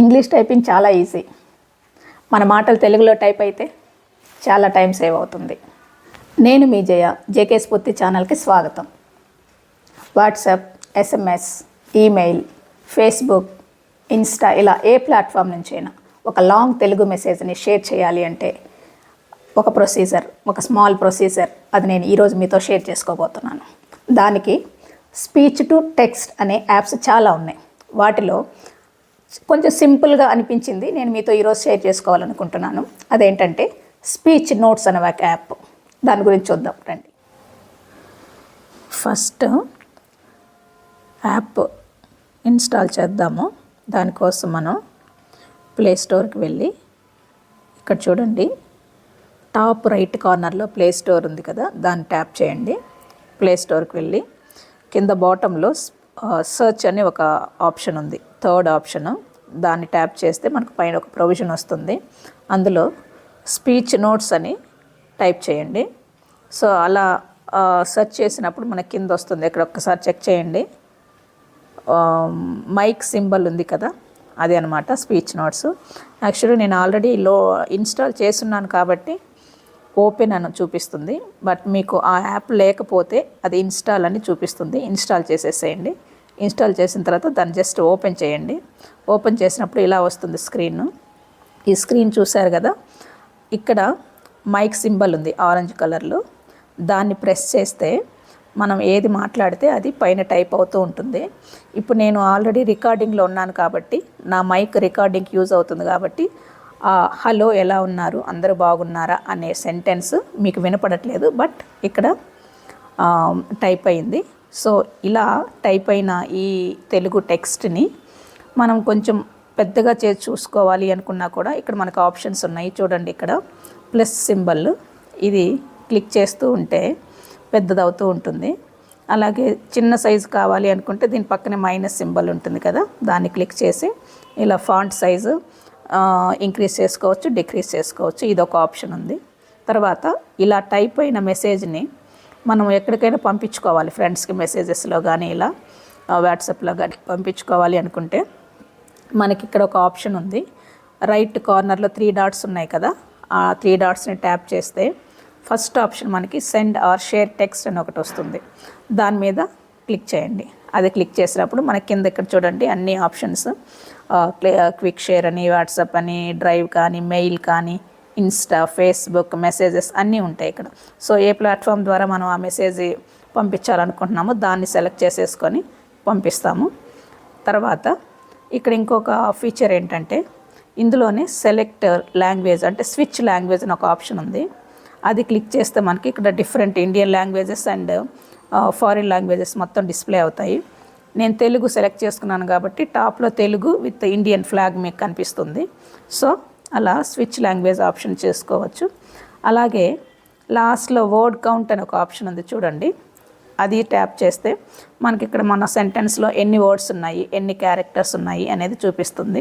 English typing చాలా easy. మన మాటలు తెలుగులో టైప్ అయితే చాలా టైం సేవ్ అవుతుంది. నేను మీ జయ, జేకే స్ఫూర్తి ఛానల్కి స్వాగతం. WhatsApp, SMS, email, Facebook, Insta ఇలా ఏ ప్లాట్ఫామ్ నుంచైనా ఒక లాంగ్ తెలుగు మెసేజ్ని షేర్ చేయాలి అంటే ఒక ప్రొసీజర్, ఒక స్మాల్ ప్రొసీజర్, అది నేను ఈరోజు మీతో షేర్ చేసుకోబోతున్నాను. దానికి స్పీచ్ టు టెక్స్ట్ అనే యాప్స్ చాలా ఉన్నాయి. వాటిలో కొంచెం సింపుల్గా అనిపించింది నేను మీతో ఈరోజు షేర్ చేసుకోవాలనుకుంటున్నాను. అదేంటంటే స్పీచ్ నోట్స్ అనే ఒక యాప్. దాని గురించి చూద్దాం రండి. ఫస్ట్ యాప్ ఇన్స్టాల్ చేద్దాము. దానికోసం మనం ప్లే స్టోర్కి వెళ్ళి ఇక్కడ చూడండి, టాప్ రైట్ కార్నర్లో ప్లే స్టోర్ ఉంది కదా, దాన్ని ట్యాప్ చేయండి. ప్లే స్టోర్కి వెళ్ళి కింద బాటంలో సర్చ్ అని ఒక ఆప్షన్ ఉంది, థర్డ్ ఆప్షన్. దాన్ని ట్యాప్ చేస్తే మనకు పైన ఒక ప్రొవిజన్ వస్తుంది. అందులో స్పీచ్ నోట్స్ అని టైప్ చేయండి. సో అలా సెర్చ్ చేసినప్పుడు మనకి కింద వస్తుంది. ఇక్కడ ఒక్కసారి చెక్ చేయండి, మైక్ సింబల్ ఉంది కదా, అది అనమాట స్పీచ్ నోట్స్. యాక్చువల్లీ నేను ఆల్రెడీ ఇన్స్టాల్ చేస్తున్నాను కాబట్టి ఓపెన్ అని చూపిస్తుంది. బట్ మీకు ఆ యాప్ లేకపోతే అది ఇన్స్టాల్ అని చూపిస్తుంది. ఇన్స్టాల్ చేసేసేయండి. ఇన్స్టాల్ చేసిన తర్వాత దాన్ని జస్ట్ ఓపెన్ చేయండి. ఓపెన్ చేసినప్పుడు ఇలా వస్తుంది స్క్రీన్. ఈ స్క్రీన్ చూశారు కదా, ఇక్కడ మైక్ సింబల్ ఉంది ఆరెంజ్ కలర్లో. దాన్ని ప్రెస్ చేస్తే మనం ఏది మాట్లాడితే అది పైన టైప్ అవుతూ ఉంటుంది. ఇప్పుడు నేను ఆల్రెడీ రికార్డింగ్లో ఉన్నాను కాబట్టి నా మైక్ రికార్డింగ్కి యూజ్ అవుతుంది కాబట్టి హలో ఎలా ఉన్నారు, అందరూ బాగున్నారా అనే సెంటెన్స్ మీకు వినపడట్లేదు, బట్ ఇక్కడ టైప్ అయింది. సో ఇలా టైప్ అయిన ఈ తెలుగు టెక్స్ట్ని మనం కొంచెం పెద్దగా చేసి చూసుకోవాలి అనుకున్నా కూడా ఇక్కడ మనకు ఆప్షన్స్ ఉన్నాయి. చూడండి, ఇక్కడ ప్లస్ సింబల్, ఇది క్లిక్ చేస్తూ ఉంటే పెద్దదవుతూ ఉంటుంది. అలాగే చిన్న సైజు కావాలి అనుకుంటే దీని పక్కనే మైనస్ సింబల్ ఉంటుంది కదా, దాన్ని క్లిక్ చేసి ఇలా ఫాంట్ సైజు ఇంక్రీజ్ చేసుకోవచ్చు, డిక్రీజ్ చేసుకోవచ్చు. ఇదొక ఆప్షన్ ఉంది. తర్వాత ఇలా టైప్ అయిన మెసేజ్ని మనం ఎక్కడికైనా పంపించుకోవాలి, ఫ్రెండ్స్కి మెసేజెస్లో కానీ ఇలా వాట్సాప్లో కానీ పంపించుకోవాలి అనుకుంటే మనకి ఇక్కడ ఒక ఆప్షన్ ఉంది. రైట్ కార్నర్లో 3 డాట్స్ ఉన్నాయి కదా, ఆ 3 డాట్స్ని ట్యాప్ చేస్తే ఫస్ట్ ఆప్షన్ మనకి సెండ్ ఆర్ షేర్ టెక్స్ట్ అని ఒకటి వస్తుంది. దాని మీద క్లిక్ చేయండి. అది క్లిక్ చేసినప్పుడు మనకి కింద ఇక్కడ చూడండి అన్ని ఆప్షన్స్, క్విక్ షేర్ అని, వాట్సాప్ అని, డ్రైవ్ కానీ, మెయిల్ కానీ, ఇన్స్టా, ఫేస్బుక్, మెసేజెస్ అన్నీ ఉంటాయి ఇక్కడ. సో ఏ ప్లాట్ఫామ్ ద్వారా మనం ఆ మెసేజ్ పంపించాలనుకుంటున్నామో దాన్ని సెలెక్ట్ చేసేసుకొని పంపిస్తాము. తర్వాత ఇక్కడ ఇంకొక ఫీచర్ ఏంటంటే ఇందులోనే సెలెక్ట్ లాంగ్వేజ్ అంటే స్విచ్ లాంగ్వేజ్ అని ఒక ఆప్షన్ ఉంది. అది క్లిక్ చేస్తే మనకి ఇక్కడ different Indian languages and foreign languages మొత్తం డిస్ప్లే అవుతాయి. నేను తెలుగు సెలెక్ట్ చేసుకున్నాను కాబట్టి టాప్లో తెలుగు విత్ ఇండియన్ ఫ్లాగ్ మీకు కనిపిస్తుంది. సో అలా స్విచ్ లాంగ్వేజ్ ఆప్షన్ చేసుకోవచ్చు. అలాగే లాస్ట్లో వర్డ్ కౌంట్ అని ఒక ఆప్షన్ ఉంది చూడండి, అది ట్యాప్ చేస్తే మనకి ఇక్కడ మన సెంటెన్స్లో ఎన్ని వర్డ్స్ ఉన్నాయి, ఎన్ని క్యారెక్టర్స్ ఉన్నాయి అనేది చూపిస్తుంది.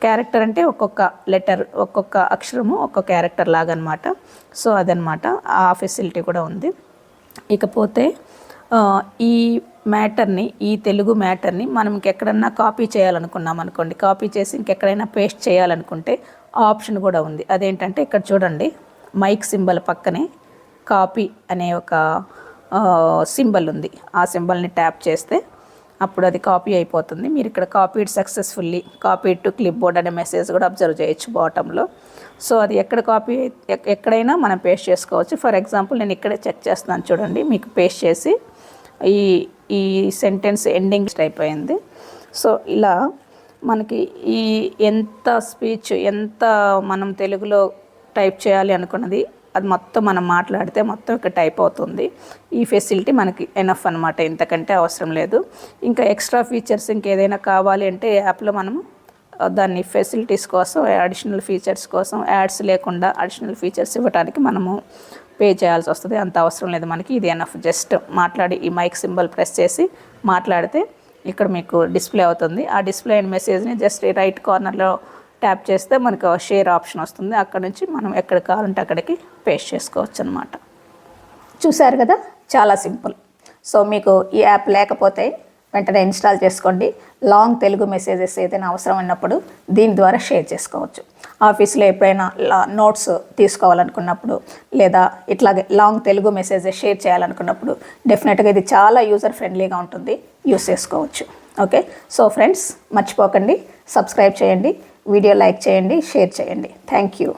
క్యారెక్టర్ అంటే ఒక్కొక్క లెటర్, ఒక్కొక్క అక్షరము ఒక్కొక్క క్యారెక్టర్ లాగా అనమాట. సో అదనమాట, ఆ ఫెసిలిటీ కూడా ఉంది. ఇకపోతే ఈ మ్యాటర్ని, ఈ తెలుగు మ్యాటర్ని మనం ఇంకెక్కడన్నా కాపీ చేయాలనుకున్నాం అనుకోండి, కాపీ చేసి ఇంకెక్కడైనా పేస్ట్ చేయాలనుకుంటే ఆ ఆప్షన్ కూడా ఉంది. అదేంటంటే ఇక్కడ చూడండి, మైక్ సింబల్ పక్కనే కాపీ అనే ఒక సింబల్ ఉంది. ఆ సింబల్ని ట్యాప్ చేస్తే అప్పుడు అది కాపీ అయిపోతుంది. మీరు ఇక్కడ copied successfully, copied to clip board అనే మెసేజ్ కూడా అబ్జర్వ్ చేయొచ్చు బాటంలో. సో అది ఎక్కడైనా మనం పేస్ట్ చేసుకోవచ్చు. ఫర్ ఎగ్జాంపుల్ నేను ఇక్కడే చెక్ చేస్తున్నాను చూడండి, మీకు పేస్ట్ చేసి ఈ సెంటెన్స్ ఎండింగ్ టైప్ అయింది. సో ఇలా మనకి ఈ ఎంత స్పీచ్, ఎంత మనం తెలుగులో టైప్ చేయాలి అనుకున్నది అది మొత్తం మనం మాట్లాడితే మొత్తం ఇక్కడ టైప్ అవుతుంది. ఈ ఫెసిలిటీ మనకి ఎనఫ్ అనమాట, ఇంతకంటే అవసరం లేదు. ఇంకా ఎక్స్ట్రా ఫీచర్స్ ఇంకేదైనా కావాలి అంటే యాప్లో మనము దాన్ని ఫెసిలిటీస్ కోసం, అడిషనల్ ఫీచర్స్ కోసం, యాడ్స్ లేకుండా అడిషనల్ ఫీచర్స్ ఇవ్వడానికి మనము పే చేయాల్సి వస్తుంది. అంత అవసరం లేదు మనకి, ఇది ఎనఫ్. జస్ట్ మాట్లాడి ఈ మైక్ సింబల్ ప్రెస్ చేసి మాట్లాడితే ఇక్కడ మీకు డిస్ప్లే అవుతుంది. ఆ డిస్ప్లే అయిన మెసేజ్ని జస్ట్ రైట్ కార్నర్లో ట్యాప్ చేస్తే మనకు షేర్ ఆప్షన్ వస్తుంది. అక్కడ నుంచి మనం ఎక్కడ కావాలంటే అక్కడికి పేస్ట్ చేసుకోవచ్చు అనమాట. చూశారు కదా, చాలా సింపుల్. సో మీకు ఈ యాప్ లేకపోతే వెంటనే ఇన్స్టాల్ చేసుకోండి. లాంగ్ తెలుగు మెసేజెస్ ఏదైనా అవసరమైనప్పుడు దీని ద్వారా షేర్ చేసుకోవచ్చు. ఆఫీస్లో ఎప్పుడైనా నోట్స్ తీసుకోవాలనుకున్నప్పుడు లేదా ఇట్లాగే లాంగ్ తెలుగు మెసేజెస్ షేర్ చేయాలనుకున్నప్పుడు డెఫినెట్గా ఇది చాలా యూజర్ ఫ్రెండ్లీగా ఉంటుంది, యూస్ చేసుకోవచ్చు. ఓకే, సో ఫ్రెండ్స్ మర్చిపోకండి, సబ్స్క్రైబ్ చేయండి, వీడియో లైక్ చేయండి, షేర్ చేయండి. Thank you.